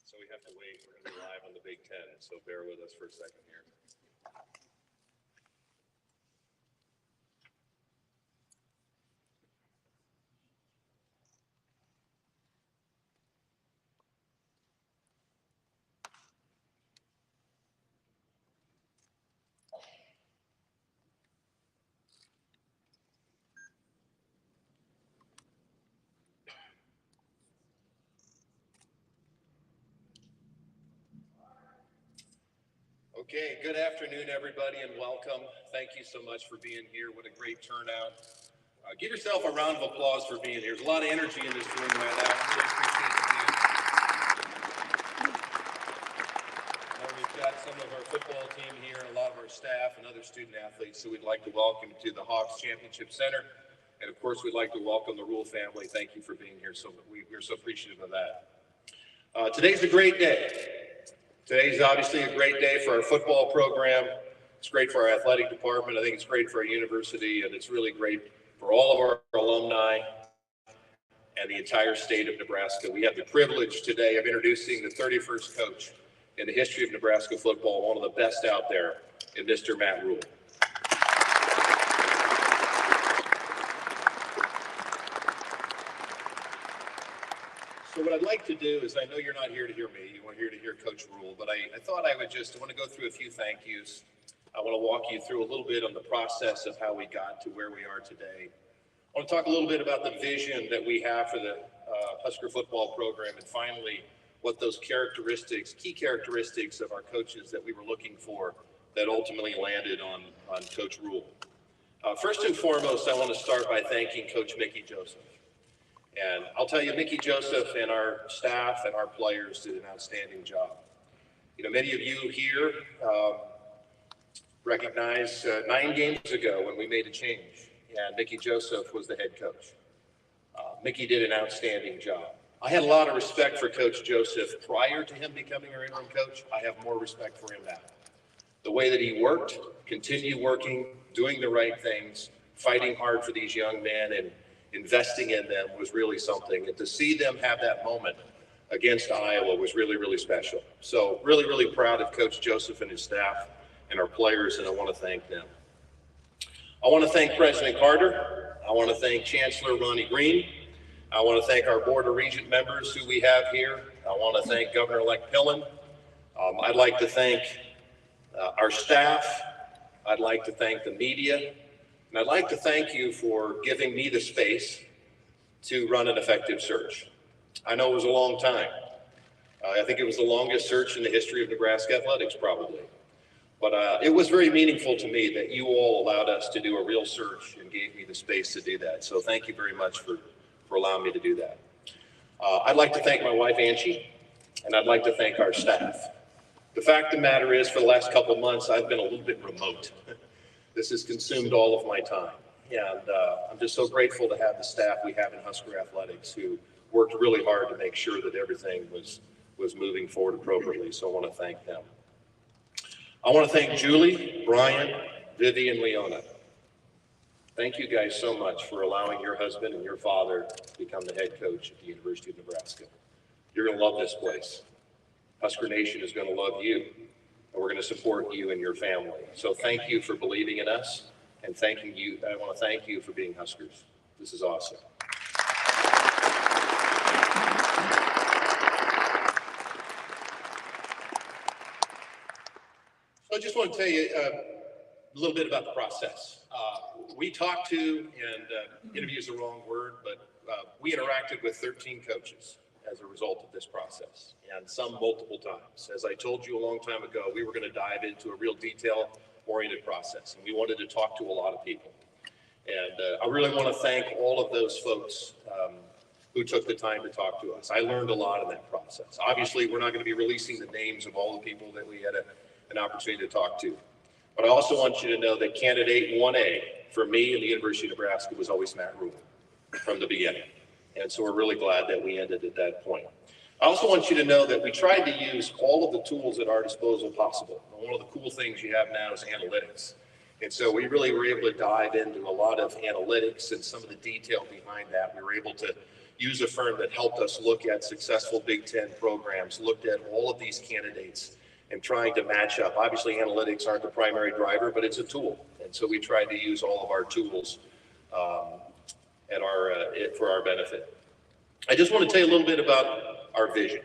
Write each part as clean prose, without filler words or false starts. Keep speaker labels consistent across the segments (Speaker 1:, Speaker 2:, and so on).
Speaker 1: So we have to wait. We're going to be live on the Big Ten, so bear with us for a second here. Okay, good afternoon, everybody, and welcome. Thank you so much for being here. What a great turnout. Give yourself a round of applause for being here. There's a lot of energy in this room right now. I really appreciate you being here. Now we've got some of our football team here, a lot of our staff, and other student athletes, so we'd like to welcome you to the Hawks Championship Center. And, of course, we'd like to welcome the Rhule family. Thank you for being here. We're so appreciative of that. Today's a great day. Today's obviously a great day for our football program. It's great for our athletic department. I think it's great for our university, and it's really great for all of our alumni and the entire state of Nebraska. We have the privilege today of introducing the 31st coach in the history of Nebraska football, one of the best out there, in Mr. Matt Rhule. So what I'd like to do is, I know you're not here to hear me, you're here to hear Coach Rhule, but I thought I want to go through a few thank yous. I want to walk you through a little bit on the process of how we got to where we are today. I want to talk a little bit about the vision that we have for the Husker football program, and finally, what those characteristics, key characteristics of our coaches that we were looking for that ultimately landed on Coach Rhule. First and foremost, I want to start by thanking Coach Mickey Joseph. And I'll tell you, Mickey Joseph and our staff and our players did an outstanding job. You know, many of you here recognize 9 games ago when we made a change, and Mickey Joseph was the head coach. Mickey did an outstanding job. I had a lot of respect for Coach Joseph prior to him becoming our interim coach. I have more respect for him now. The way that he worked, continued working, doing the right things, fighting hard for these young men, and investing in them was really something. And to see them have that moment against Iowa was really, really special. So really, really proud of Coach Joseph and his staff and our players, and I want to thank them. I want to thank President Carter. I want to thank Chancellor Ronnie Green. I want to thank our Board of Regent members who we have here. I want to thank Governor-elect Pillen. I'd like to thank our staff. I'd like to thank the media. And I'd like to thank you for giving me the space to run an effective search. I know it was a long time. I think it was the longest search in the history of Nebraska athletics, probably. But it was very meaningful to me that you all allowed us to do a real search and gave me the space to do that. So thank you very much for allowing me to do that. I'd like to thank my wife, Angie, and I'd like to thank our staff. The fact of the matter is, for the last couple of months, I've been a little bit remote. This has consumed all of my time. And I'm just so grateful to have the staff we have in Husker Athletics who worked really hard to make sure that everything was moving forward appropriately. So I want to thank them. I want to thank Julie, Brian, Vivi, and Leona. Thank you guys so much for allowing your husband and your father to become the head coach at the University of Nebraska. You're going to love this place. Husker Nation is going to love you, and we're going to support you and your family. So thank you for believing in us, and thanking you. I want to thank you for being Huskers. This is awesome. So I just want to tell you a little bit about the process. We talked to, and interview is the wrong word, but we interacted with 13 coaches as a result of this process, and some multiple times. As I told you a long time ago, we were going to dive into a real detail-oriented process, and we wanted to talk to a lot of people. And I really want to thank all of those folks who took the time to talk to us. I learned a lot in that process. Obviously, we're not going to be releasing the names of all the people that we had an opportunity to talk to. But I also want you to know that candidate 1A for me and the University of Nebraska was always Matt Rhule from the beginning. And so we're really glad that we ended at that point. I also want you to know that we tried to use all of the tools at our disposal possible. And one of the cool things you have now is analytics. And so we really were able to dive into a lot of analytics and some of the detail behind that. We were able to use a firm that helped us look at successful Big Ten programs, looked at all of these candidates and trying to match up. Obviously, analytics aren't the primary driver, but it's a tool. And so we tried to use all of our tools for our benefit. I just want to tell you a little bit about our vision.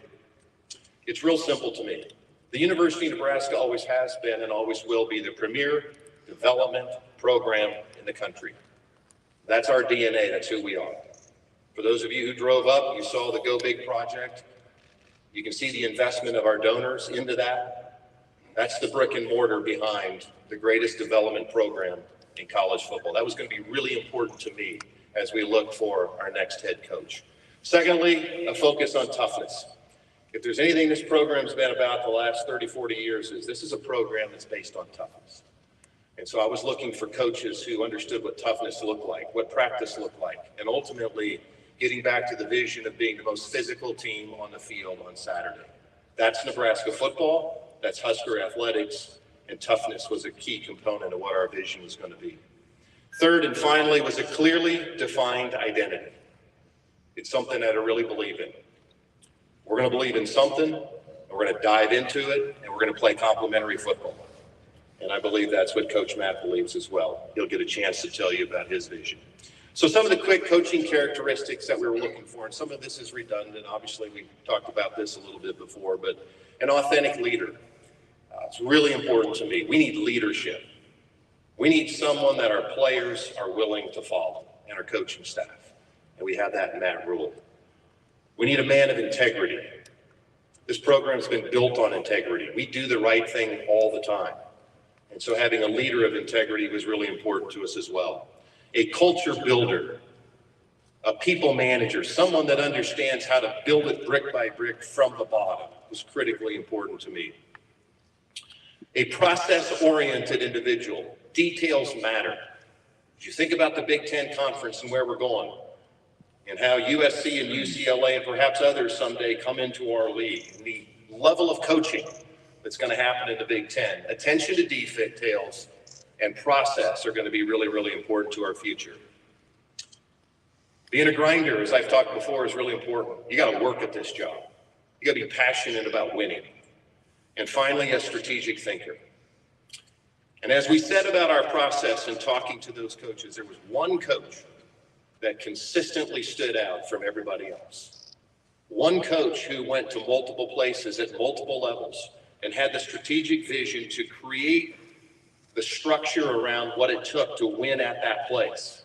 Speaker 1: It's real simple to me. The University of Nebraska always has been and always will be the premier development program in the country. That's our DNA. That's who we are. For those of you who drove up, you saw the Go Big project. You can see the investment of our donors into that. That's the brick and mortar behind the greatest development program in college football. That was going to be really important to me as we look for our next head coach. Secondly, a focus on toughness. If there's anything this program's been about the last 30, 40 years, is this is a program that's based on toughness. And so I was looking for coaches who understood what toughness looked like, what practice looked like, and ultimately getting back to the vision of being the most physical team on the field on Saturday. That's Nebraska football, that's Husker athletics, and toughness was a key component of what our vision was going to be. Third and finally was a clearly defined identity. It's something that I really believe in. We're going to believe in something, and we're going to dive into it, and we're going to play complementary football. And I believe that's what Coach Matt believes as well. He'll get a chance to tell you about his vision. So some of the quick coaching characteristics that we were looking for, and some of this is redundant. Obviously, we talked about this a little bit before, but an authentic leader. It's really important to me. We need leadership. We need someone that our players are willing to follow and our coaching staff. And we have that in Matt Rhule. We need a man of integrity. This program's been built on integrity. We do the right thing all the time. And so having a leader of integrity was really important to us as well. A culture builder, a people manager, someone that understands how to build it brick by brick from the bottom was critically important to me. A process-oriented individual. Details matter. As you think about the Big Ten Conference and where we're going, and how USC and UCLA and perhaps others someday come into our league, and the level of coaching that's going to happen in the Big Ten, attention to details and process are going to be really, really important to our future. Being a grinder, as I've talked before, is really important. You got to work at this job. You got to be passionate about winning. And finally, a strategic thinker. And as we said about our process and talking to those coaches, there was one coach that consistently stood out from everybody else. One coach who went to multiple places at multiple levels and had the strategic vision to create the structure around what it took to win at that place.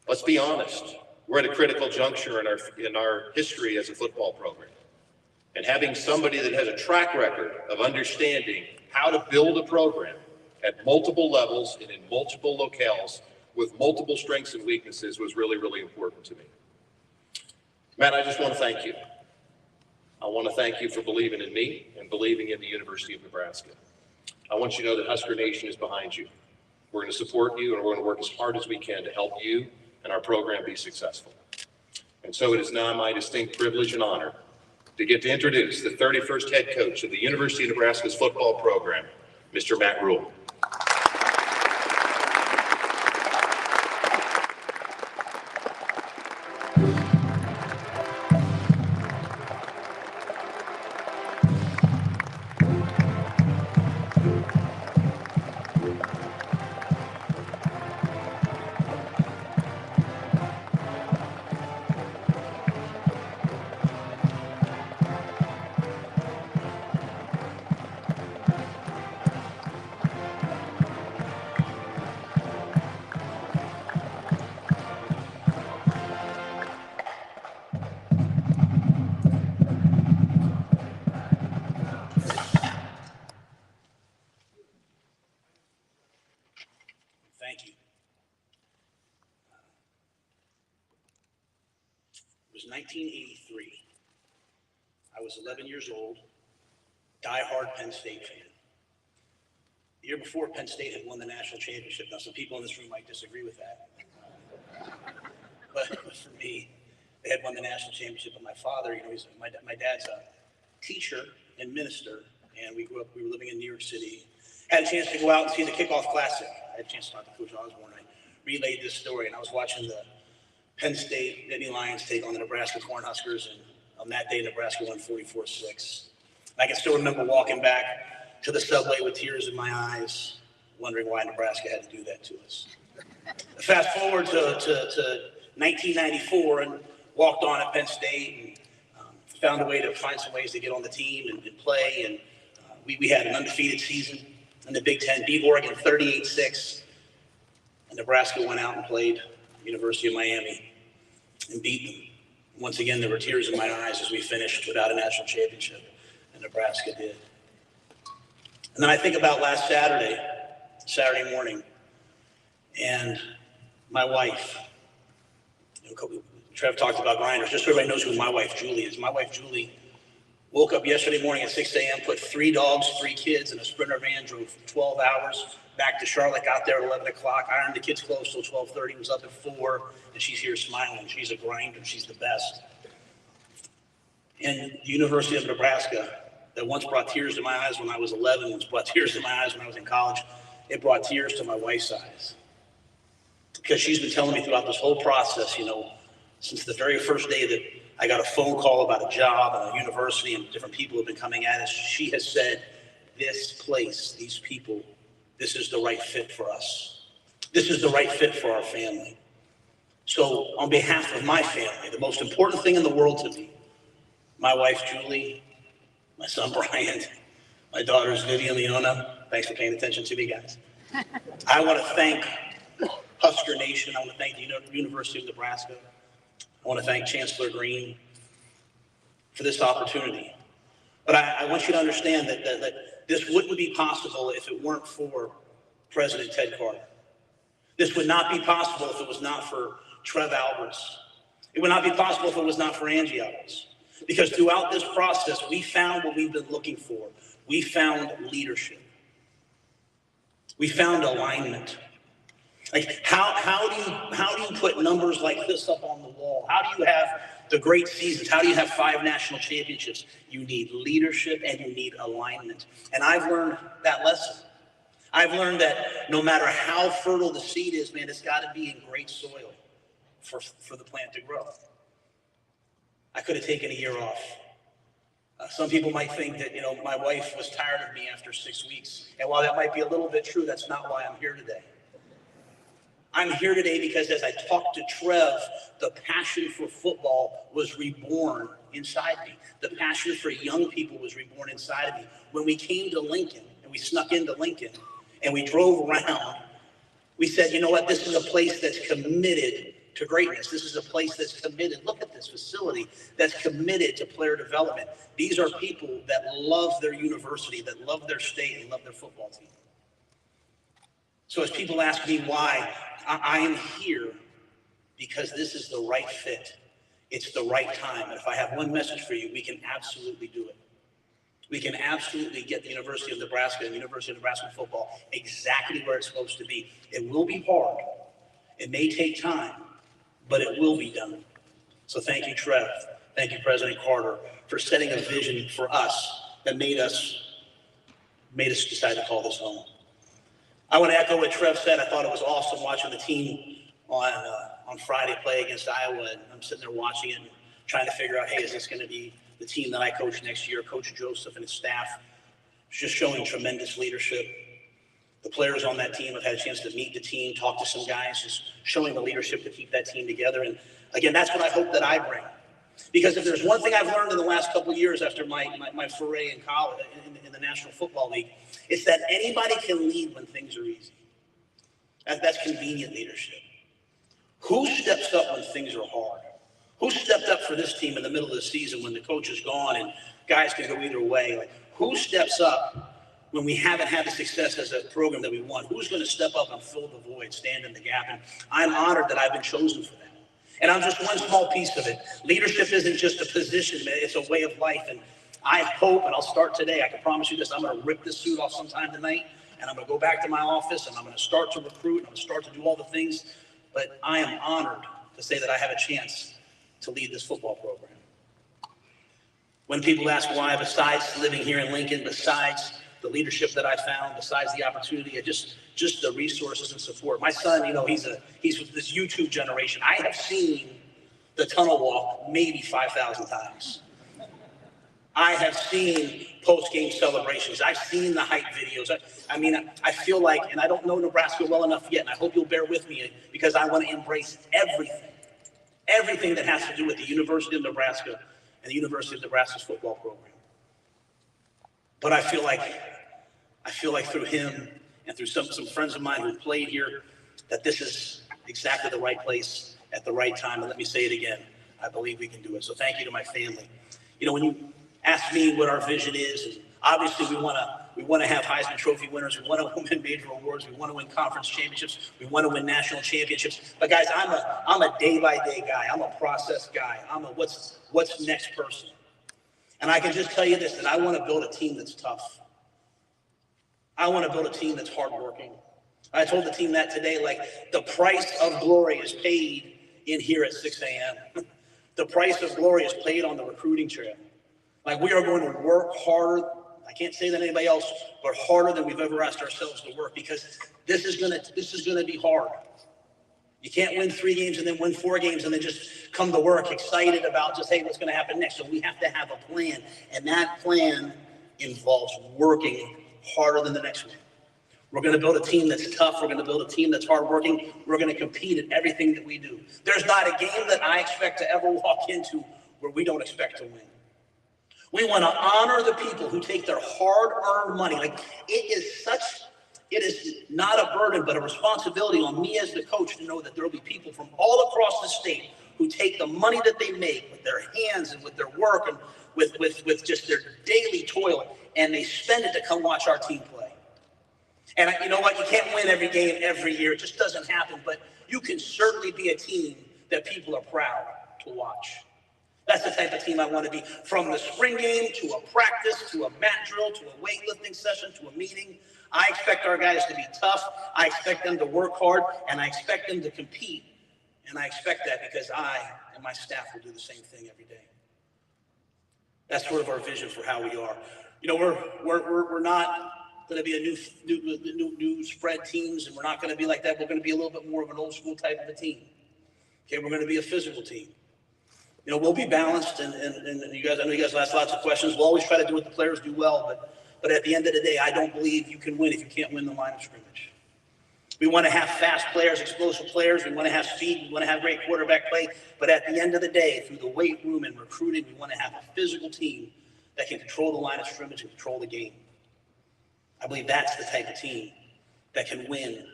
Speaker 1: Let's be honest. We're at a critical juncture in our history as a football program. And having somebody that has a track record of understanding how to build a program at multiple levels and in multiple locales with multiple strengths and weaknesses was really, really important to me. Matt, I just want to thank you. I want to thank you for believing in me and believing in the University of Nebraska. I want you to know that Husker Nation is behind you. We're going to support you, and we're going to work as hard as we can to help you and our program be successful. And so it is now my distinct privilege and honor to get to introduce the 31st head coach of the University of Nebraska's football program, Mr. Matt Rhule.
Speaker 2: Thank you. It was 1983. I was 11 years old, diehard Penn State fan. The year before, Penn State had won the national championship. Now, some people in this room might disagree with that. But for me, they had won the national championship. And my father, my dad's a teacher and minister, and we were living in New York City. Had a chance to go out and see the kickoff classic. I had a chance to talk to Coach Osborne. I relayed this story, and I was watching Penn State, Nittany Lions take on the Nebraska Cornhuskers, and on that day, Nebraska won 44-6. I can still remember walking back to the subway with tears in my eyes, wondering why Nebraska had to do that to us. Fast forward to 1994 and walked on at Penn State and found a way to find some ways to get on the team and play. And we had an undefeated season in the Big Ten, beat Oregon 38-6. And Nebraska went out and played University of Miami and beat them. Once again, there were tears in my eyes as we finished without a national championship, and Nebraska did. And then I think about last Saturday morning, and my wife, Trev talked about grinders. Just so everybody knows who my wife, Julie, is. My wife, Julie, woke up yesterday morning at 6 a.m., put 3 dogs, 3 kids in a Sprinter van, drove 12 hours back to Charlotte, got there at 11 o'clock, ironed the kids' clothes till 12:30, was up at 4, and she's here smiling. She's a grinder. She's the best. And the University of Nebraska, that once brought tears to my eyes when I was 11, once brought tears to my eyes when I was in college, it brought tears to my wife's eyes. Because she's been telling me throughout this whole process, since the very first day that I got a phone call about a job and a university and different people have been coming at us, she has said, this place, these people, this is the right fit for us. This is the right fit for our family. So on behalf of my family, the most important thing in the world to me, my wife, Julie, my son, Brian, my daughters, Vivian and Leona, thanks for paying attention to me, guys. I want to thank Husker Nation. I want to thank the University of Nebraska. I want to thank Chancellor Green for this opportunity. But I want you to understand that this wouldn't be possible if it weren't for President Ted Carter. This would not be possible if it was not for Trev Alberts. It would not be possible if it was not for Angie Alberts. Because throughout this process, we found what we've been looking for. We found leadership. We found alignment. Like how do you put numbers like this up on the wall? How do you have the great seasons? How do you have 5 national championships? You need leadership and you need alignment. And I've learned that lesson. I've learned that no matter how fertile the seed is, man, it's got to be in great soil for the plant to grow. I could have taken a year off. Some people might think that, my wife was tired of me after 6 weeks. And while that might be a little bit true, that's not why I'm here today. I'm here today because as I talked to Trev, the passion for football was reborn inside me. The passion for young people was reborn inside of me. When we came to Lincoln and we snuck into Lincoln and we drove around, we said, you know what, this is a place that's committed to greatness. This is a place that's committed. Look at this facility that's committed to player development. These are people that love their university, that love their state, and love their football team. So as people ask me why, I am here because this is the right fit. It's the right time. And if I have one message for you, we can absolutely do it. We can absolutely get the University of Nebraska and University of Nebraska football exactly where it's supposed to be. It will be hard. It may take time, but it will be done. So thank you, Trev. Thank you, President Carter, for setting a vision for us that made us decide to call this home. I want to echo what Trev said. I thought it was awesome watching the team on Friday play against Iowa. And I'm sitting there watching it and trying to figure out, hey, is this going to be the team that I coach next year? Coach Joseph and his staff just showing tremendous leadership. The players on that team have had a chance to meet the team, talk to some guys, just showing the leadership to keep that team together. And again, that's what I hope that I bring. Because if there's one thing I've learned in the last couple of years after my foray in college, in the National Football League, it's that anybody can lead when things are easy. That's convenient leadership. Who steps up when things are hard? Who stepped up for this team in the middle of the season when the coach is gone and guys can go either way? Like, who steps up when we haven't had the success as a program that we want? Who's going to step up and fill the void, stand in the gap? And I'm honored that I've been chosen for that. And I'm just one small piece of it. Leadership isn't just a position, man. It's a way of life. And I hope, and I'll start today, I can promise you this, I'm going to rip this suit off sometime tonight, and I'm going to go back to my office, and I'm going to start to recruit, and I'm going to start to do all the things. But I am honored to say that I have a chance to lead this football program. When people ask why, besides living here in Lincoln, besides the leadership that I found, besides the opportunity, and just the resources and support. My son, he's with this YouTube generation. I have seen the tunnel walk maybe 5,000 times. I have seen post-game celebrations. I've seen the hype videos. I feel like, and I don't know Nebraska well enough yet, and I hope you'll bear with me because I want to embrace everything that has to do with the University of Nebraska and the University of Nebraska's football program. But I feel like through him and through some friends of mine who played here, that this is exactly the right place at the right time. And let me say it again, I believe we can do it. So thank you to my family. When you ask me what our vision is, obviously we want to have Heisman Trophy winners. We want to win major awards. We want to win conference championships. We want to win national championships. But guys, I'm a day-by-day guy. I'm a process guy. I'm a what's next person. And I can just tell you this, that I want to build a team that's tough. I want to build a team that's hardworking. I told the team that today, like, the price of glory is paid in here at 6 a.m. The price of glory is paid on the recruiting trail. Like, we are going to work harder. I can't say that anybody else, but harder than we've ever asked ourselves to work, because this is gonna be hard. You can't win 3 games and then win 4 games and then just come to work excited about just, hey, what's going to happen next? So we have to have a plan, and that plan involves working harder than the next one. We're going to build a team that's tough. We're going to build a team that's hardworking. We're going to compete in everything that we do. There's not a game that I expect to ever walk into where we don't expect to win. We want to honor the people who take their hard-earned money. Like, it is not a burden, but a responsibility on me as the coach to know that there will be people from all across the state who take the money that they make with their hands and with their work and with just their daily toil, and they spend it to come watch our team play. And you know what? You can't win every game every year. It just doesn't happen. But you can certainly be a team that people are proud to watch. That's the type of team I want to be. From the spring game to a practice to a mat drill to a weightlifting session to a meeting, I expect our guys to be tough. I expect them to work hard, and I expect them to compete. And I expect that because I and my staff will do the same thing every day. That's sort of our vision for how we are. We're not going to be a new spread teams, and we're not going to be like that. We're going to be a little bit more of an old school type of a team. Okay, we're going to be a physical team. We'll be balanced, and you guys, I know you guys ask lots of questions. We'll always try to do what the players do well, but at the end of the day, I don't believe you can win if you can't win the line of scrimmage. We want to have fast players, explosive players. We want to have speed. We want to have great quarterback play. But at the end of the day, through the weight room and recruiting, we want to have a physical team that can control the line of scrimmage and control the game. I believe that's the type of team that can win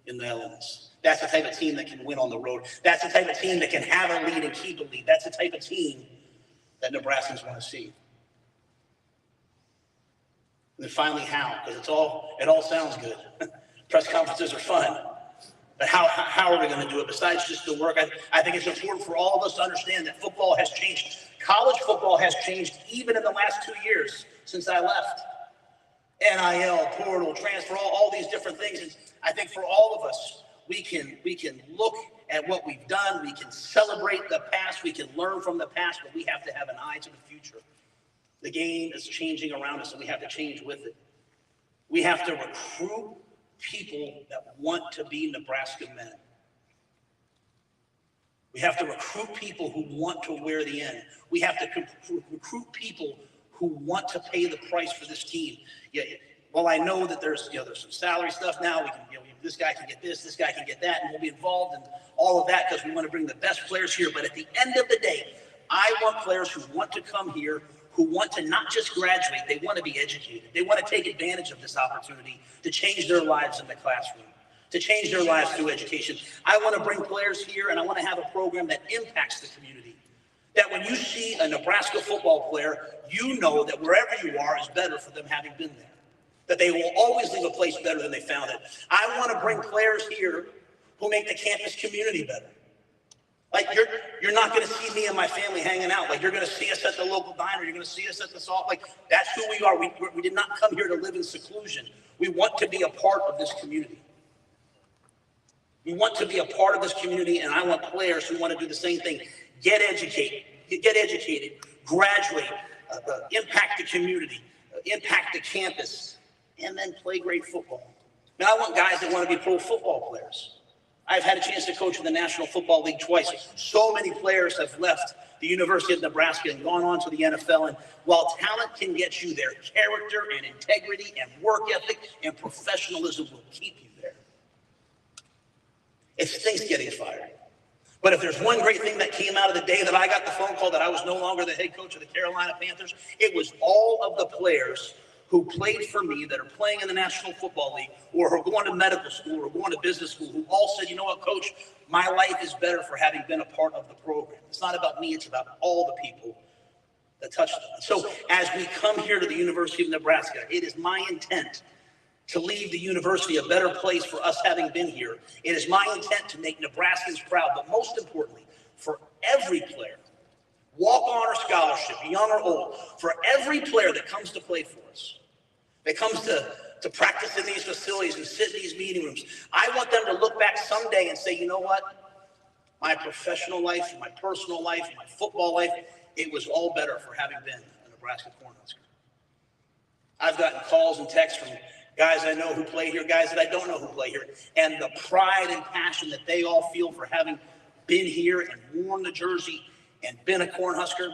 Speaker 2: in the elements. That's the type of team that can win on the road. That's the type of team that can have a lead and keep a lead. That's the type of team that Nebraskans want to see. And then finally, how? Because it all sounds good. Press conferences are fun. But how are we going to do it besides just the work? I think it's important for all of us to understand that football has changed. College football has changed even in the last 2 years since I left. NIL, portal, transfer, all these different things. And I think for all of us, we can look at what we've done. We can celebrate the past. We can learn from the past, but we have to have an eye to the future. The game is changing around us, and we have to change with it. We have to recruit people that want to be Nebraska men. We have to recruit people who want to wear the N. We have to recruit people who want to pay the price for this team. Yeah, well, I know that there's some salary stuff now. We can, this guy can get this guy can get that, and we'll be involved in all of that because we want to bring the best players here. But at the end of the day, I want players who want to come here, who want to not just graduate, they want to be educated. They want to take advantage of this opportunity to change their lives in the classroom, to change their lives through education. I want to bring players here, and I want to have a program that impacts the community. That when you see a Nebraska football player, you know that wherever you are is better for them having been there. That they will always leave a place better than they found it. I want to bring players here who make the campus community better. Like, you're not going to see me and my family hanging out. Like, you're going to see us at the local diner. You're going to see us at the Salt Lake. That's who we are. We did not come here to live in seclusion. We want to be a part of this community. We want to be a part of this community, and I want players who want to do the same thing. Get educated, graduate, impact the community, impact the campus, and then play great football. Now, I want guys that want to be pro football players. I've had a chance to coach in the National Football League twice. So many players have left the University of Nebraska and gone on to the NFL. And while talent can get you there, character and integrity and work ethic and professionalism will keep you there. It stinks getting fired. But if there's one great thing that came out of the day that I got the phone call that I was no longer the head coach of the Carolina Panthers, it was all of the players who played for me that are playing in the National Football League or who are going to medical school or going to business school, who all said, you know what, Coach, my life is better for having been a part of the program. It's not about me, it's about all the people that touched them. So as we come here to the University of Nebraska, it is my intent to leave the university a better place for us having been here. It is my intent to make Nebraskans proud, but most importantly, for every player, walk-on or scholarship, young or old, for every player that comes to play for us, that comes to practice in these facilities and sit in these meeting rooms, I want them to look back someday and say, you know what? My professional life, my personal life, my football life, it was all better for having been a Nebraska Cornhusker. I've gotten calls and texts from guys I know who play here, guys that I don't know who play here, and the pride and passion that they all feel for having been here and worn the jersey and been a Cornhusker,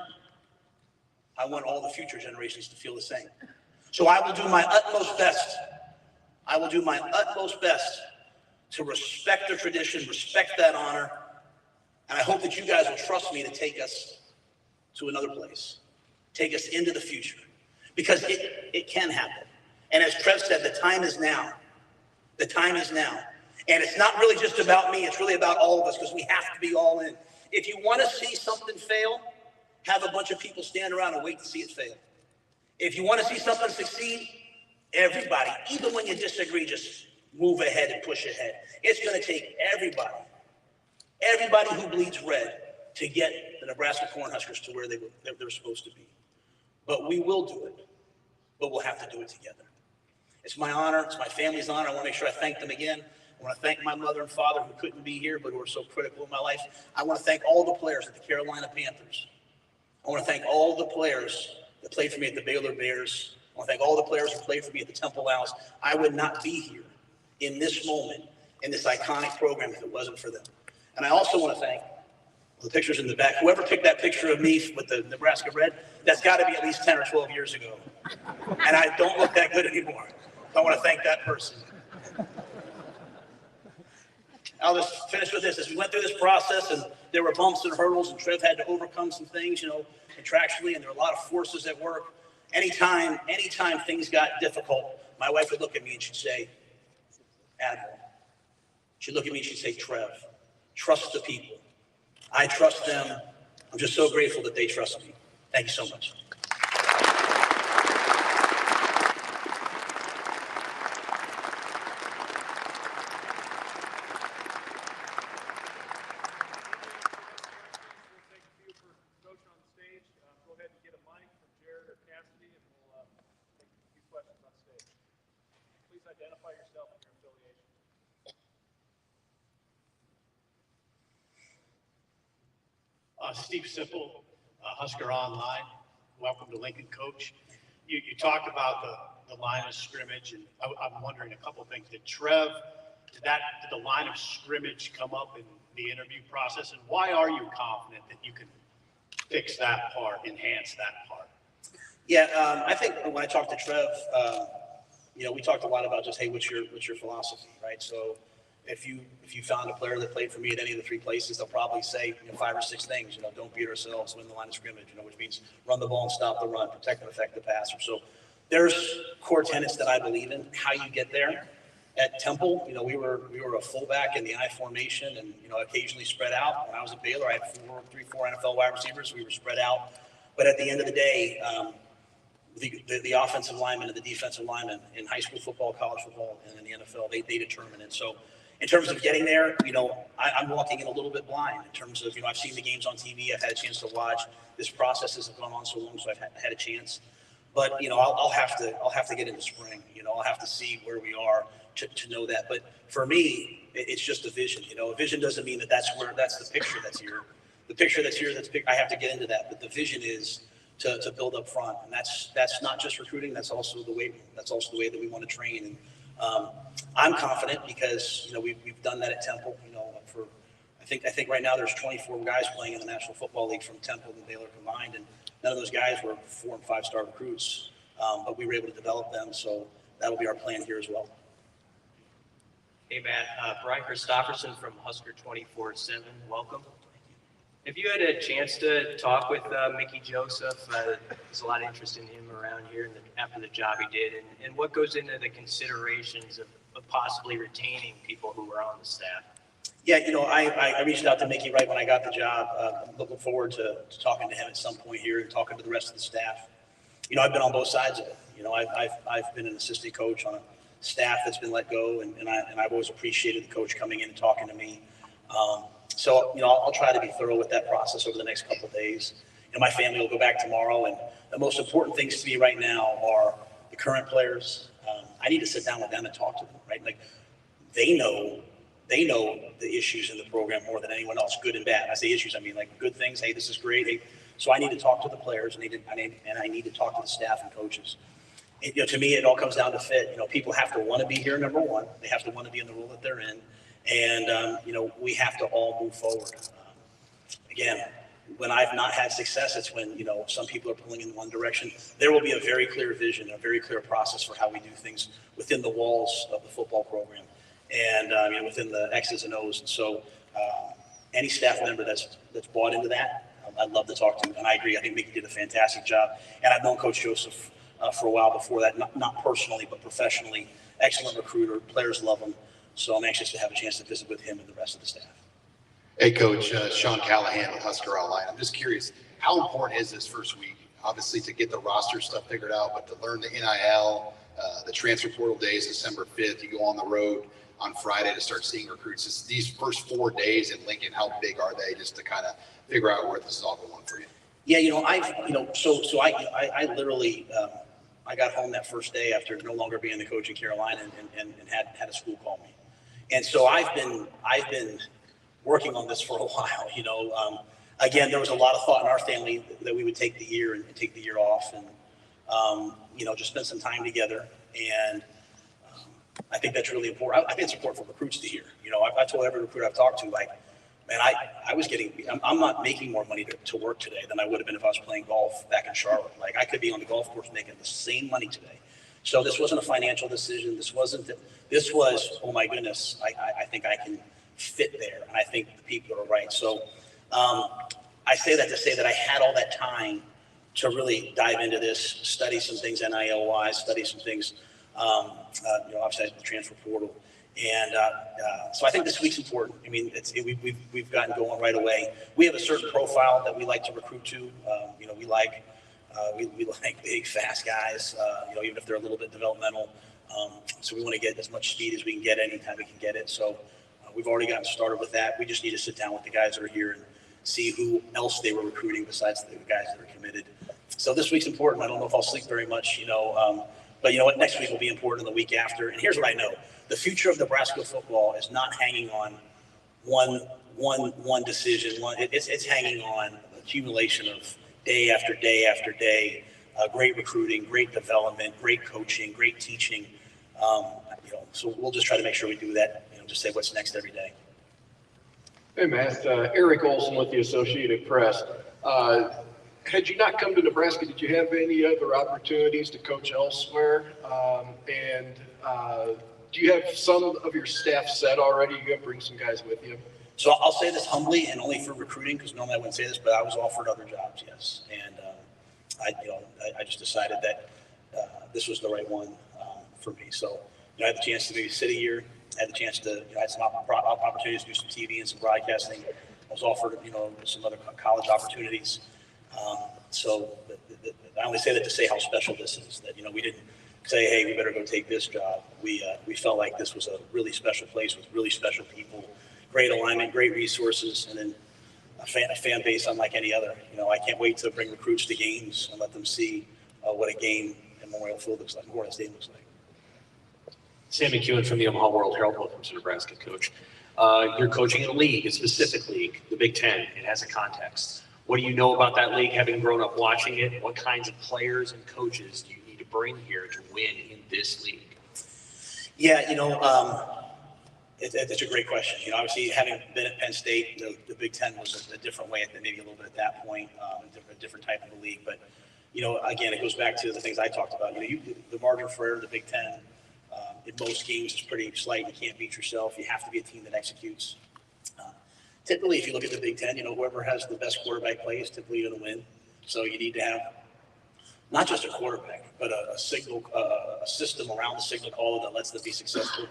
Speaker 2: I want all the future generations to feel the same. So I will do my utmost best. I will do my utmost best to respect the tradition, respect that honor, and I hope that you guys will trust me to take us to another place, take us into the future, because it can happen. And as Trev said, the time is now. The time is now. And it's not really just about me, it's really about all of us, because we have to be all in. If you want to see something fail, have a bunch of people stand around and wait to see it fail. If you want to see something succeed, everybody, even when you disagree, just move ahead and push ahead. It's going to take everybody who bleeds red to get the Nebraska Cornhuskers to where they're supposed to be. But we will do it, but we'll have to do it together. It's my honor. It's my family's honor. I want to make sure I thank them again. I want to thank my mother and father who couldn't be here, but who are so critical in my life. I want to thank all the players at the Carolina Panthers. I want to thank all the players that played for me at the Baylor Bears. I want to thank all the players who played for me at the Temple Owls. I would not be here in this moment, in this iconic program, if it wasn't for them. And I also want to thank the pictures in the back. Whoever picked that picture of me with the Nebraska red, that's got to be at least 10 or 12 years ago. And I don't look that good anymore. I want to thank that person. I'll just finish with this. As we went through this process, and there were bumps and hurdles, and Trev had to overcome some things, contractually, and there were a lot of forces at work. Anytime things got difficult, my wife would look at me and she'd say, Admiral. She'd look at me and she'd say, Trev, trust the people. I trust them. I'm just so grateful that they trust me. Thank you so much.
Speaker 3: Identify yourself and your affiliation.
Speaker 4: Steve Sipple, Husker Online. Welcome to Lincoln, Coach. You talked about the line of scrimmage, and I'm wondering a couple things. Did the line of scrimmage come up in the interview process, and why are you confident that you can fix that part, enhance that part?
Speaker 2: Yeah, I think when I talked to Trev, we talked a lot about just, hey, what's your philosophy, right? So if you found a player that played for me at any of the three places, they'll probably say 5 or 6 things. Don't beat ourselves, win the line of scrimmage, which means run the ball and stop the run, protect and affect the passer. So there's core tenets that I believe in. How you get there. At Temple, we were a fullback in the I formation, and occasionally spread out. When I was at Baylor, I had 4 NFL wide receivers. We were spread out, but at the end of the day, the offensive linemen and the defensive linemen in high school football, college football, and in the NFL, they determine it. So in terms of getting there, I'm walking in a little bit blind in terms of, I've seen the games on TV. I've had a chance to watch. This process has gone on so long, so I've had a chance. But, I'll have to get into spring. I'll have to see where we are to know that. But for me, it's just a vision. A vision doesn't mean that's the picture that's here. The picture that's here, I have to get into that. But the vision is to build up front. And that's not just recruiting, that's also the way that we want to train. And I'm confident because, we've done that at Temple, I think right now there's 24 guys playing in the National Football League from Temple and Baylor combined, and none of those guys were 4- and 5-star recruits, but we were able to develop them, so that'll be our plan here as well.
Speaker 5: Hey, Matt, Brian Christopherson from Husker 24/7, welcome. Have you had a chance to talk with Mickey Joseph? There's a lot of interest in him around here after the job he did, and what goes into the considerations of possibly retaining people who are on the staff?
Speaker 2: Yeah, I reached out to Mickey right when I got the job. I'm looking forward to talking to him at some point here and talking to the rest of the staff. I've been on both sides of it. I've been an assistant coach on a staff that's been let go, and I've always appreciated the coach coming in and talking to me. So I'll try to be thorough with that process over the next couple of days. My family will go back tomorrow, and the most important things to me right now are the current players. I need to sit down with them and talk to them, right? Like they know the issues in the program more than anyone else, good and bad. I say issues, I mean like good things. Hey, this is great. Hey, so I need to talk to the players, and I need to talk to the staff and coaches. To me, it all comes down to fit. People have to want to be here. Number one, they have to want to be in the role that they're in, and we have to all move forward. Again, when I've not had success, it's when some people are pulling in one direction. There will be a very clear vision, a very clear process for how we do things within the walls of the football program, and within the X's and O's. And so, any staff member that's bought into that, I'd love to talk to him. And I agree. I think Mickey did a fantastic job. And I've known Coach Joseph for a while before that, not personally, but professionally. Excellent recruiter. Players love him. So I'm anxious to have a chance to visit with him and the rest of the staff.
Speaker 6: Hey, Coach, Sean Callahan with Husker Online. I'm just curious, how important is this first week? Obviously, to get the roster stuff figured out, but to learn the NIL, the transfer portal days, December 5th, you go on the road on Friday to start seeing recruits. These first 4 days in Lincoln, how big are they just to kind of figure out where this is all going for you? Yeah, I literally, I got home that first day after no longer being the coach in Carolina and had a school call me. And so I've been working on this for a while, again, there was a lot of thought in our family that we would take the year and take the year off and, just spend some time together. And I think that's really important. I think it's important for recruits to hear. I told every recruit I've talked to, like, man, I'm not making more money to work today than I would have been if I was playing golf back in Charlotte. Like, I could be on the golf course making the same money today. So this wasn't a financial decision. This was, oh my goodness, I think I can fit there. And I think the people are right. So I say that to say that I had all that time to really dive into this, study some things NIL-wise, study some things, obviously the transfer portal. And so I think this week's important. I mean, we've gotten going right away. We have a certain profile that we like to recruit to. We like big, fast guys, even if they're a little bit developmental. So we want to get as much speed as we can get anytime we can get it. So we've already gotten started with that. We just need to sit down with the guys that are here and see who else they were recruiting besides the guys that are committed. So this week's important. I don't know if I'll sleep very much, but you know what? Next week will be important, the week after. And here's what I know. The future of Nebraska football is not hanging on one decision. It's hanging on accumulation of day after day after day, great recruiting, great development, great coaching, great teaching. So we'll just try to make sure we do that, just say what's next every day.
Speaker 7: Hey, Matt, Eric Olson with the Associated Press. Had you not come to Nebraska, did you have any other opportunities to coach elsewhere? Do you have some of your staff set already? You got to bring some guys with you.
Speaker 2: So I'll say this humbly and only for recruiting, because normally I wouldn't say this, but I was offered other jobs, yes. And I just decided that this was the right one for me. So I had the chance to maybe sit a year, had the chance to, I had some opportunities to do some TV and some broadcasting. I was offered, some other college opportunities. So I only say that to say how special this is, that, we didn't say, hey, we better go take this job. We felt like this was a really special place with really special people, great alignment, great resources, and then a fan base unlike any other. I can't wait to bring recruits to games and let them see what a game at Memorial Field looks like, Memorial Stadium looks like.
Speaker 8: Sam McEwen from the Omaha World Herald, welcome to Nebraska, Coach. You're coaching in a league, a specific league, the Big Ten. It has a context. What do you know about that league, having grown up watching it? What kinds of players and coaches do you need to bring here to win in this league?
Speaker 6: Yeah, it's a great question. Obviously, having been at Penn State, the Big Ten was a different way, maybe a little bit at that point, a different type of a league. But, again, it goes back to the things I talked about. The margin for error in the Big Ten in most games is pretty slight. You can't beat yourself. You have to be a team that executes. Typically, if you look at the Big Ten, whoever has the best quarterback play is typically going to win. So you need to have not just a quarterback, but a system around the signal caller that lets them be successful.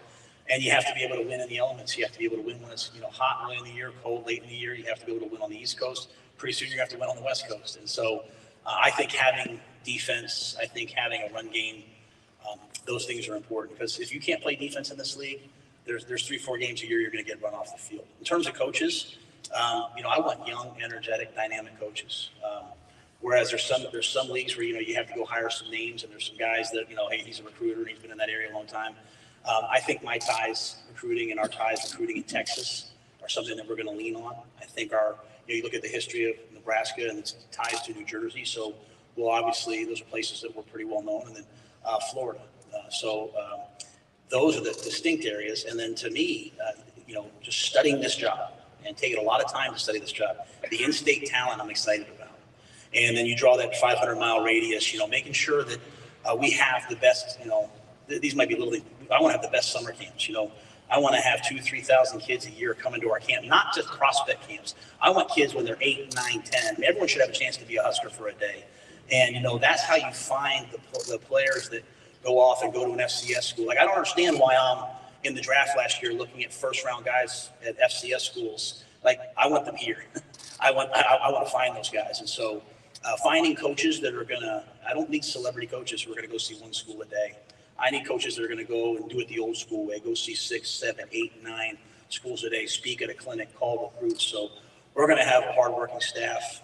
Speaker 6: And you have to be able to win in the elements. You have to be able to win when it's hot early in the year, cold late in the year. You have to be able to win on the East Coast. Pretty soon you have to win on the West Coast. And so I think having defense, I think having a run game, those things are important, because if you can't play defense in this league, there's 3-4 games a year you're going to get run off the field. In terms of coaches, I want young, energetic, dynamic coaches. Whereas there's some leagues where you have to go hire some names, and there's some guys that hey, he's a recruiter and he's been in that area a long time. I think my ties recruiting and our ties recruiting in Texas are something that we're going to lean on. I think you look at the history of Nebraska and its ties to New Jersey. So, obviously those are places that we're pretty well known, and then Florida. Those are the distinct areas. And then to me, just studying this job and taking a lot of time to study this job, the in-state talent I'm excited about. And then you draw that 500-mile radius, making sure that we have the best, these might be little, I want to have the best summer camps. I want to have 2,000-3,000 kids a year coming to our camp, not just prospect camps. I want kids when they're 8, 9, 10. Everyone should have a chance to be a Husker for a day. And, that's how you find the players that go off and go to an FCS school. Like, I don't understand why I'm in the draft last year looking at first-round guys at FCS schools. Like, I want them here. I want to find those guys. And so finding coaches that are I don't need celebrity coaches who are going to go see one school a day. I need coaches that are going to go and do it the old school way, go see 6, 7, 8, 9 schools a day, speak at a clinic, call recruits. So we're going to have a hardworking staff.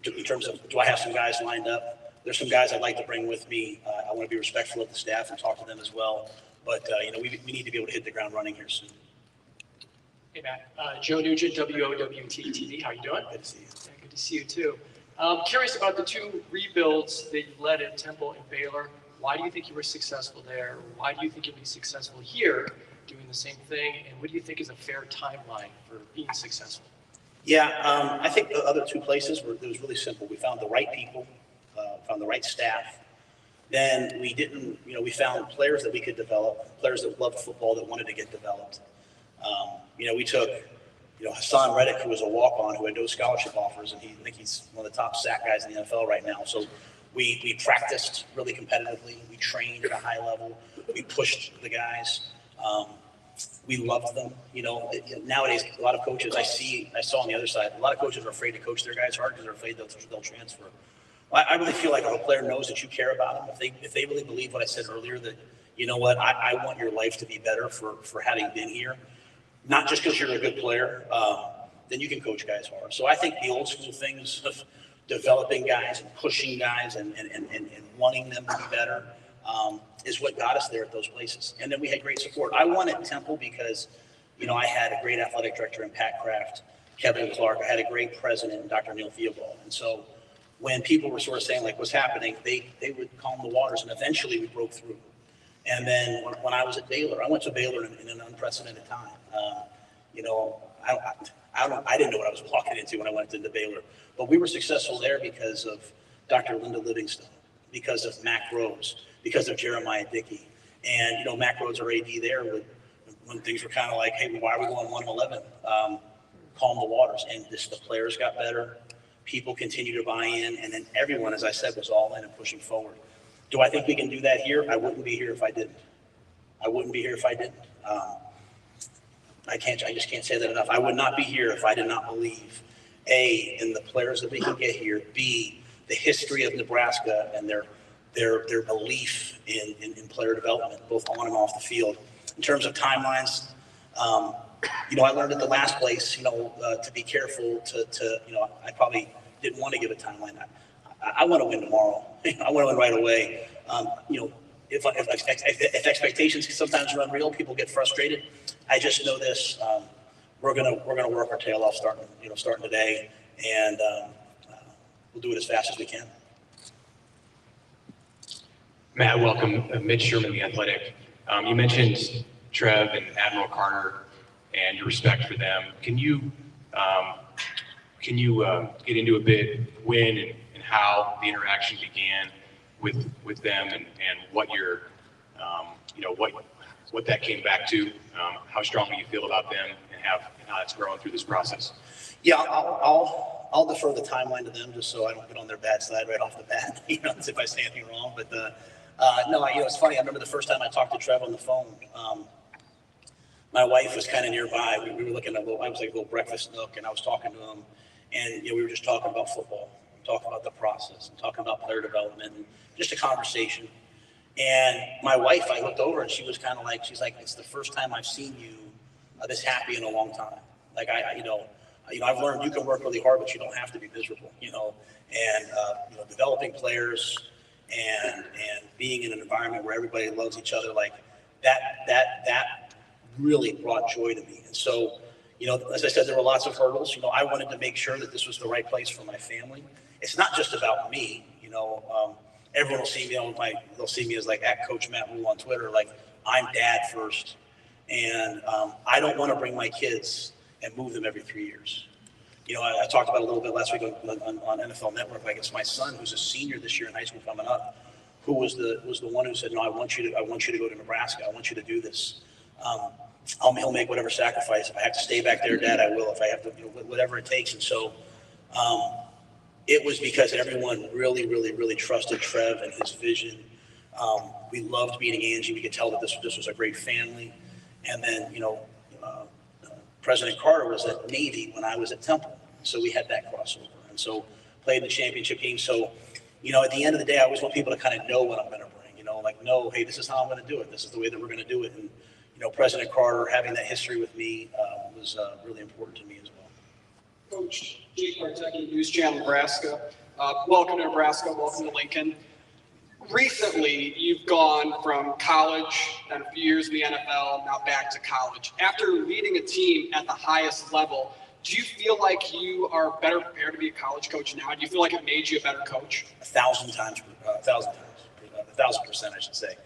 Speaker 6: In terms of, do I have some guys lined up? There's some guys I'd like to bring with me. I want to be respectful of the staff and talk to them as well. But, we need to be able to hit the ground running here soon.
Speaker 9: Hey, Matt. Joe Nugent, WOWT-TV. How you doing?
Speaker 6: Good to see you.
Speaker 9: Yeah, good to see you, too. Curious about the 2 rebuilds that you led at Temple and Baylor. Why do you think you were successful there? Why do you think you'll be successful here doing the same thing? And what do you think is a fair timeline for being successful?
Speaker 6: Yeah, I think the other 2 places it was really simple. We found the right people, found the right staff. Then we found players that we could develop, players that loved football that wanted to get developed. We took, Hassan Reddick, who was a walk-on, who had no scholarship offers, and I think he's one of the top sack guys in the NFL right now. So we practiced really competitively. We trained at a high level. We pushed the guys. We loved them. Nowadays, a lot of coaches I saw on the other side, a lot of coaches are afraid to coach their guys hard because they're afraid they'll transfer. I really feel like if a player knows that you care about them, if they really believe what I said earlier, that, I want your life to be better for having been here, not just because you're a good player, then you can coach guys hard. So I think the old school things of developing guys and pushing guys and wanting them to be better is what got us there at those places. And then we had great support. I won at Temple because, I had a great athletic director in Pat Kraft, Kevin Clark. I had a great president, Dr. Neil Theobald. And so when people were sort of saying, like, what's happening, they would calm the waters, and eventually we broke through. And then when I was at Baylor, I went to Baylor in an unprecedented time. I didn't know what I was walking into when I went into Baylor, but we were successful there because of Dr. Linda Livingstone, because of Mac Rose, because of Jeremiah Dickey. And, Mac Rose, our AD there, when things were kind of like, hey, why are we going 1-11? Calm the waters. And the players got better. People continue to buy in. And then everyone, as I said, was all in and pushing forward. Do I think we can do that here? I wouldn't be here if I didn't. I just can't say that enough. I would not be here if I did not believe, A, in the players that we can get here, B, the history of Nebraska and their belief in player development, both on and off the field. In terms of timelines, I learned at the last place, to be careful I probably didn't want to give a timeline. I want to win tomorrow. I want to win right away. If expectations sometimes are unreal, people get frustrated. I just know this: we're gonna work our tail off starting today, and we'll do it as fast as we can.
Speaker 10: Matt, welcome. Mitch Sherman, The Athletic. You mentioned Trev and Admiral Carter and your respect for them. Can you get into a bit when and how the interaction began with them and what your what that came back to, how strongly you feel about them and how that's grown through this process?
Speaker 6: Yeah, I'll defer the timeline to them just so I don't get on their bad side right off the bat, as if I say anything wrong. But no, it's funny. I remember the first time I talked to Trev on the phone. My wife was kind of nearby. We were looking at I was like a little breakfast nook, and I was talking to him, and we were just talking about football, talking about the process, and talking about player development, and just a conversation. And my wife, I looked over, and she was kind of like, she's like, it's the first time I've seen you this happy in a long time. Like I've learned you can work really hard, but you don't have to be miserable. And developing players and being in an environment where everybody loves each other, like that really brought joy to me. And so, as I said, there were lots of hurdles. I wanted to make sure that this was the right place for my family. It's not just about me. Everyone will see me they'll see me as like at Coach Matt Rhule on Twitter. Like, I'm dad first, and I don't want to bring my kids and move them every 3 years. I talked about it a little bit last week on NFL Network. Like, it's my son who's a senior this year in high school coming up, who was the one who said, no, I want you to go to Nebraska. I want you to do this. He'll make whatever sacrifice. If I have to stay back there, Dad, I will. If I have to, whatever it takes. And so it was because everyone really, really, really trusted Trev and his vision. We loved meeting Angie. We could tell that this was a great family. And then, President Carter was at Navy when I was at Temple. So we had that crossover. And so played in the championship game. So, at the end of the day, I always want people to kind of know what I'm going to bring, know, hey, this is how I'm going to do it. This is the way that we're going to do it. And, President Carter having that history with me was really important to me as well.
Speaker 11: Coach Jake Martecki, News Channel Nebraska. Welcome to Nebraska. Welcome to Lincoln. Recently, you've gone from college and a few years in the NFL, now back to college. After leading a team at the highest level, do you feel like you are better prepared to be a college coach now? Do you feel like it made you a better coach? 1,000 times,
Speaker 6: 1,000%, I should say.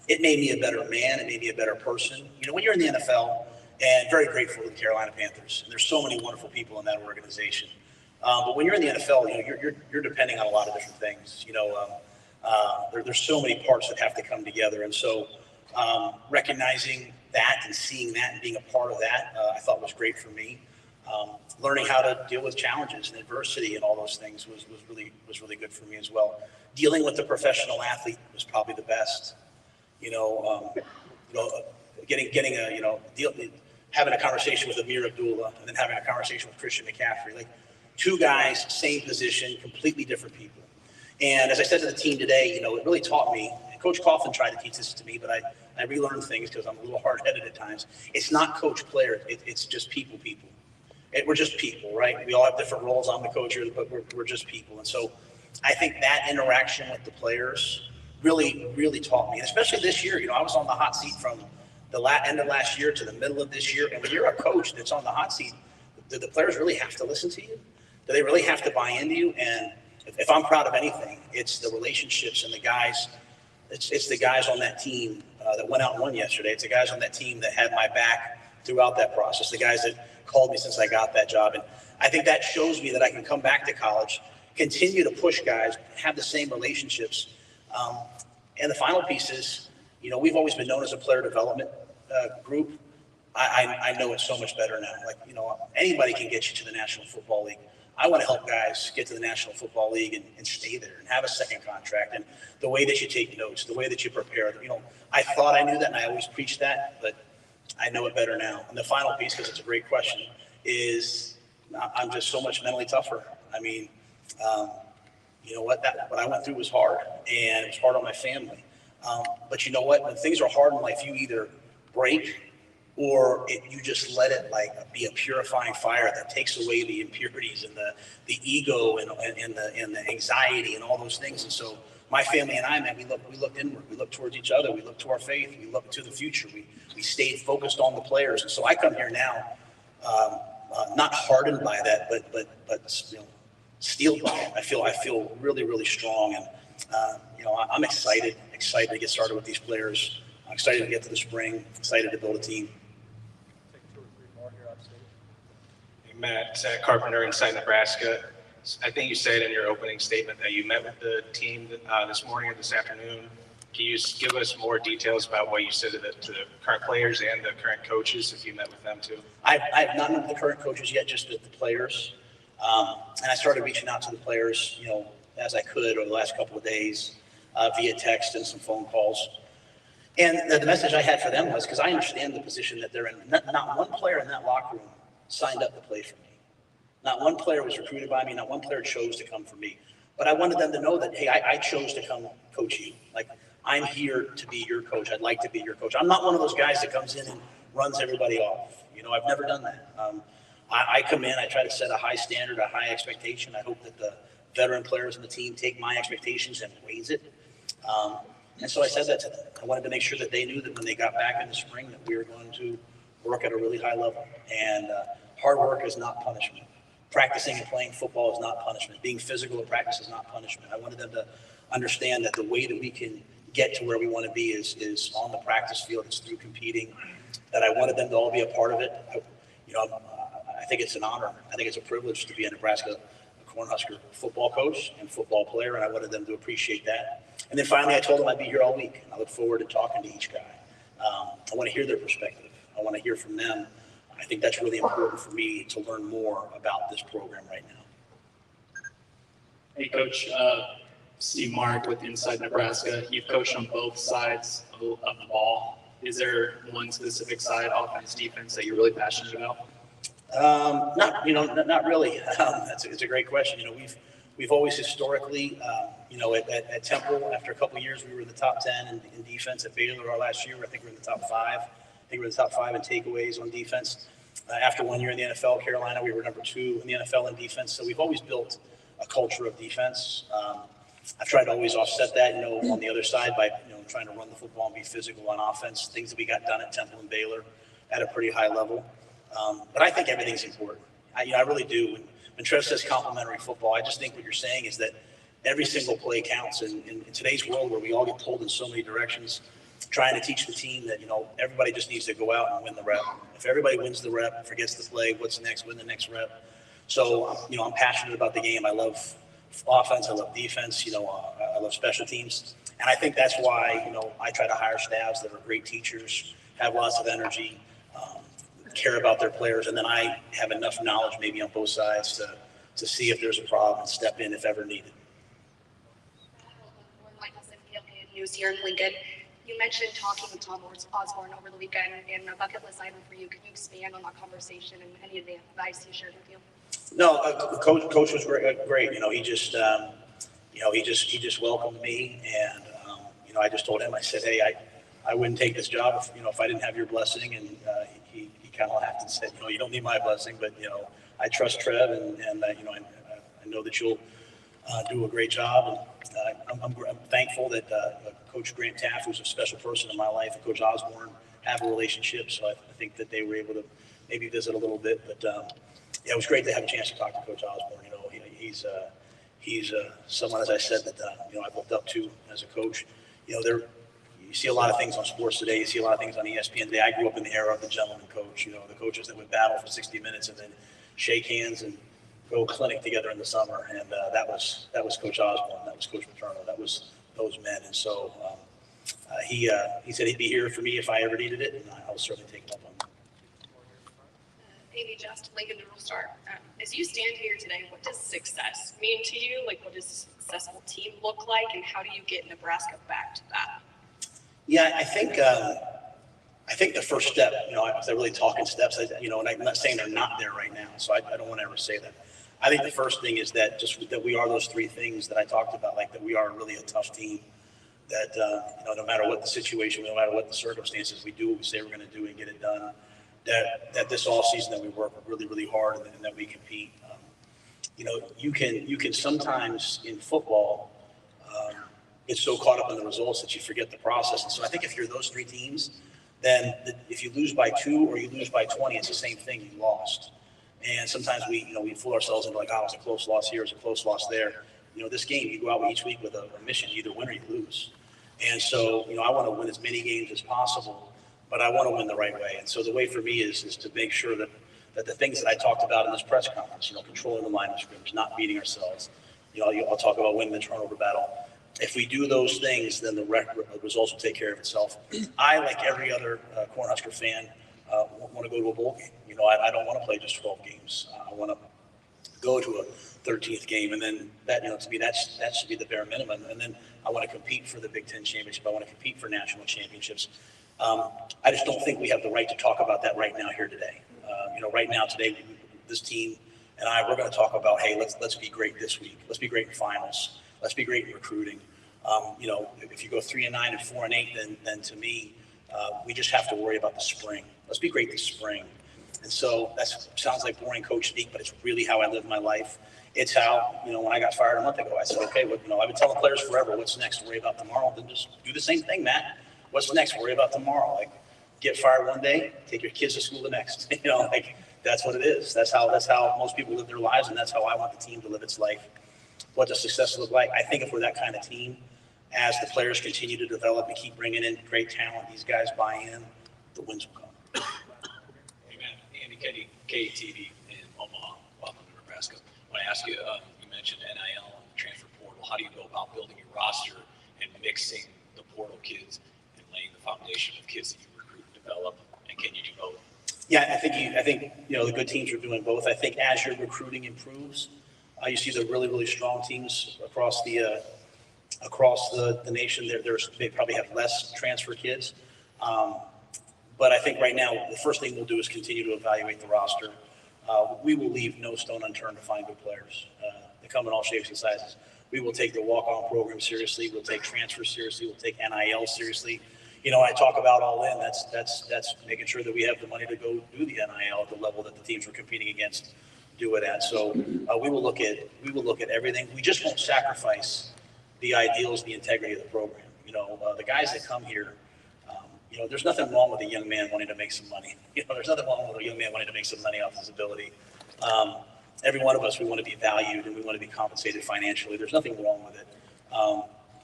Speaker 6: It made me a better man. It made me a better person. When you're in the NFL, and very grateful to the Carolina Panthers, and there's so many wonderful people in that organization. But when you're in the NFL, you're depending on a lot of different things. There's so many parts that have to come together, and so recognizing that and seeing that and being a part of that, I thought was great for me. Learning how to deal with challenges and adversity and all those things was really good for me as well. Dealing with the professional athlete was probably the best. Having a conversation with Amir Abdullah and then having a conversation with Christian McCaffrey, like two guys, same position, completely different people. And as I said to the team today, it really taught me, and Coach Coughlin tried to teach this to me, but I relearned things because I'm a little hard-headed at times. It's not coach player, it's just people. We're just people, right? We all have different roles. I'm the coach here, but we're just people. And so I think that interaction with the players really, really taught me, and especially this year. I was on the hot seat from the end of last year to the middle of this year. And when you're a coach that's on the hot seat, do the players really have to listen to you? Do they really have to buy into you? And if I'm proud of anything, it's the relationships and the guys. It's the guys on that team that went out and won yesterday. It's the guys on that team that had my back throughout that process. The guys that called me since I got that job. And I think that shows me that I can come back to college, continue to push guys, have the same relationships. And the final piece is, we've always been known as a player development group. I know it so much better now. Like, anybody can get you to the National Football League. I want to help guys get to the National Football League and stay there and have a second contract. And the way that you take notes, the way that you prepare, I thought I knew that and I always preached that, but I know it better now. And the final piece, because it's a great question, is I'm just so much mentally tougher. I mean, what I went through was hard, and it was hard on my family. But you know what? When things are hard in life, you either break or you just let it be a purifying fire that takes away the impurities and the ego and the anxiety and all those things. And so my family and I, man, we looked inward. We looked towards each other. We looked to our faith. We looked to the future. We stayed focused on the players. And so I come here now not hardened by that, but steeled by it. I feel really, really strong, and I'm excited to get started with these players. I'm excited to get to the spring. Excited to build a team.
Speaker 3: Take 2 or 3 more here on stage.
Speaker 12: Hey, Matt, Zach Carpenter inside Nebraska. I think you said in your opening statement that you met with the team this morning or this afternoon. Can you give us more details about what you said to the current players and the current coaches, if you met with them too?
Speaker 6: I have not met with the current coaches yet, just with the players. And I started reaching out to the players, as I could over the last couple of days via text and some phone calls. And the message I had for them was, because I understand the position that they're in, not one player in that locker room signed up to play for me. Not one player was recruited by me. Not one player chose to come for me. But I wanted them to know that, hey, I chose to come coach you. Like, I'm here to be your coach. I'd like to be your coach. I'm not one of those guys that comes in and runs everybody off. I've never done that. I come in, I try to set a high standard, a high expectation. I hope that the veteran players on the team take my expectations and raise it. And so I said that to them. I wanted to make sure that they knew that when they got back in the spring that we were going to work at a really high level. And hard work is not punishment. Practicing and playing football is not punishment. Being physical at practice is not punishment. I wanted them to understand that the way that we can get to where we want to be is on the practice field. It's through competing. That I wanted them to all be a part of it. I think it's an honor. I think it's a privilege to be a Nebraska Cornhusker football coach and football player, and I wanted them to appreciate that. And then finally, I told them I'd be here all week. I look forward to talking to each guy. I want to hear their perspective. I want to hear from them. I think that's really important for me to learn more about this program right now.
Speaker 13: Hey, Coach. Steve Mark with Inside Nebraska. You've coached on both sides of the ball. Is there one specific side, offense, defense, that you're really passionate about?
Speaker 6: Not really. It's a great question. We've always historically, at Temple, after a couple of years, we were in the top 10 in defense. At Baylor, our last year, I think we're in the top 5. I think we're in the top 5 in takeaways on defense. After 1 year in the NFL, Carolina, we were number 2 in the NFL in defense. So we've always built a culture of defense. I've tried to always offset that, on the other side by, trying to run the football and be physical on offense, things that we got done at Temple and Baylor at a pretty high level. But I think everything's important. I really do. When Trev says complimentary football, I just think what you're saying is that every single play counts. And in today's world where we all get pulled in so many directions, trying to teach the team that, everybody just needs to go out and win the rep. If everybody wins the rep, forgets the play, what's next, win the next rep. So, I'm passionate about the game. I love offense. I love defense. I love special teams. And I think that's why, I try to hire staffs that are great teachers, have lots of energy, care about their players. And then I have enough knowledge maybe on both sides to see if there's a problem and step in if ever needed.
Speaker 14: News here in Lincoln. You mentioned talking with Tom Osborne over the weekend and a bucket list item for you. Can you expand on that conversation and any of the advice he shared with you?
Speaker 6: No, coach was great. He just welcomed me, and I just told him, I said, hey, I wouldn't take this job if I didn't have your blessing. And he kind of laughed and said, you don't need my blessing, but I trust Trev, and I know that you'll do a great job. And I'm thankful that Coach Grant Taft, who's a special person in my life, and Coach Osborne have a relationship. So I think that they were able to maybe visit a little bit, but it was great to have a chance to talk to Coach Osborne. He's someone, as I said, that I've looked up to as a coach. You see a lot of things on sports today. You see a lot of things on ESPN today. I grew up in the era of the gentleman coach. The coaches that would battle for 60 minutes and then shake hands and go clinic together in the summer. And that was Coach Osborne. That was Coach Paterno. That was those men. And so he said he'd be here for me if I ever needed it, and I will certainly take it up on that.
Speaker 14: Amy, just Lincoln Neutral Star. As you stand here today, what does success mean to you? Like, what does a successful team look like, and how do you get Nebraska back to that?
Speaker 6: Yeah, I think the first step, if they're really talking steps, and I'm not saying they're not there right now, so I don't want to ever say that. I think the first thing is that we are those 3 things that I talked about, like that we are really a tough team, that, no matter what the situation, no matter what the circumstances, we do what we say we're going to do and get it done. That this off season that we work really, really hard and that we compete. You can sometimes in football get so caught up in the results that you forget the process. And so I think if you're those 3 teams, then if you lose by 2 or you lose by 20, it's the same thing. You lost. And sometimes we fool ourselves into like, oh, it's a close loss here, it's a close loss there. This game, you go out each week with a mission, you either win or you lose. And so, I want to win as many games as possible, but I want to win the right way. And so the way for me is to make sure that the things that I talked about in this press conference, controlling the line of scrimmage, not beating ourselves, I'll talk about winning the turnover battle. If we do those things, then the results will take care of itself. I, like every other Cornhusker fan, want to go to a bowl game. I don't want to play just 12 games. I want to go to a 13th game, and then that, to me, that should be the bare minimum. And then I want to compete for the Big Ten championship. I want to compete for national championships. I just don't think we have the right to talk about that right now here today. Right now today, this team and we're going to talk about, hey, let's be great this week. Let's be great in finals. Let's be great in recruiting. If you go 3-9 and 4-8, then to me, we just have to worry about the spring. Let's be great this spring. And so that sounds like boring coach speak, but it's really how I live my life. It's how, when I got fired a month ago, I said, okay, I've been telling players forever, what's next? Worry about tomorrow. Then just do the same thing, Matt. What's next? Worry about tomorrow. Like, get fired one day, take your kids to school the next. That's what it is. That's how most people live their lives, and that's how I want the team to live its life. What does success look like? I think if we're that kind of team, as the players continue to develop and keep bringing in great talent, these guys buy in, the wins will come.
Speaker 8: Amen. Andy Kenny, KTV in Omaha. Welcome to Nebraska. I want to ask you, you mentioned NIL and transfer portal. How do you go about building your roster and mixing the portal kids and laying the foundation of kids that you recruit and develop? And can you do both?
Speaker 6: Yeah, I think the good teams are doing both. I think as your recruiting improves, you see the really, really strong teams across the nation. They probably have less transfer kids. But I think right now, the first thing we'll do is continue to evaluate the roster. We will leave no stone unturned to find good players. They come in all shapes and sizes. We will take the walk-on program seriously. We'll take transfer seriously. We'll take NIL seriously. I talk about all in. That's making sure that we have the money to go do the NIL at the level that the teams we're competing against do it at. So we will look at everything. We just won't sacrifice the ideals, the integrity of the program. The guys that come here, there's nothing wrong with a young man wanting to make some money. There's nothing wrong with a young man wanting to make some money off his ability. Every one of us, we want to be valued and we want to be compensated financially. There's nothing wrong with it.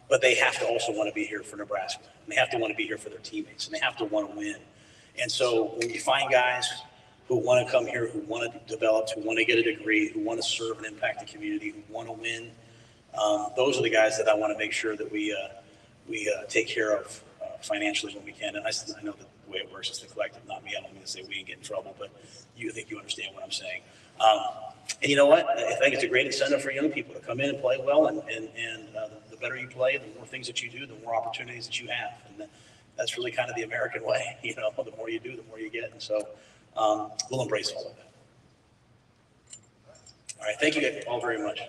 Speaker 6: But they have to also want to be here for Nebraska. And they have to want to be here for their teammates. And they have to want to win. And so when you find guys who want to come here, who want to develop, who want to get a degree, who want to serve and impact the community, who want to win, those are the guys that I want to make sure that we take care of financially when we can. And I know that the way it works is the collective, not me. I don't mean to say we get in trouble, but you think you understand what I'm saying. And you know what? I think it's a great incentive for young people to come in and play well. And the better you play, the more things that you do, the more opportunities that you have. And that's really kind of the American way. The more you do, the more you get. And so we'll embrace all of that. All right. Thank you all very much.